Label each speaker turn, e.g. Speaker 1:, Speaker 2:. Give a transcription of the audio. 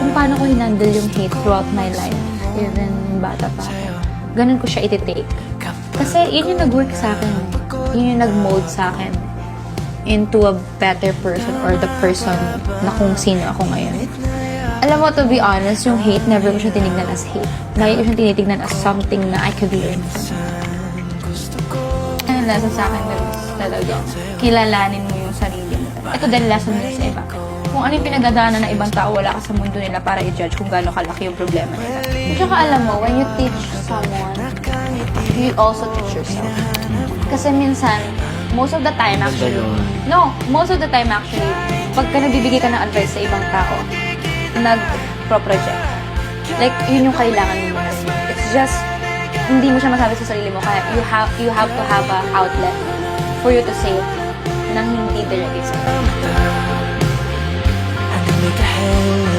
Speaker 1: kung paano ko hinandle yung hate throughout my life, even bata pa ako. Ganun ko siya iti-take. Kasi yun yung nag-work sa akin. Yun yung nag-mold sa akin into a better person or the person na kung sino ako ngayon. Alam mo, to be honest, yung hate, never ko siya tinignan as hate. Lagi ko siya tinitignan as something na I could learn from. Ano lesson sa akin is talaga, kilalanin mo yung sarili mo. Ito dahil lesson mo sa iba. Kung ano yung pinagdadaanan ng ibang tao, wala ka sa mundo nila para i-judge kung gaano kalaki yung problema nila. At saka alam mo, when you teach someone, you also teach yourself. Kasi minsan, most of the time actually, pagka nagbibigay ka ng advice sa ibang tao, nag-pro-project. Like, yun yung kailangan mo muna. It's just, hindi mo siya masabi sa sarili mo, kaya you have to have an outlet for you to say it nang hindi directly sa
Speaker 2: I can make a hell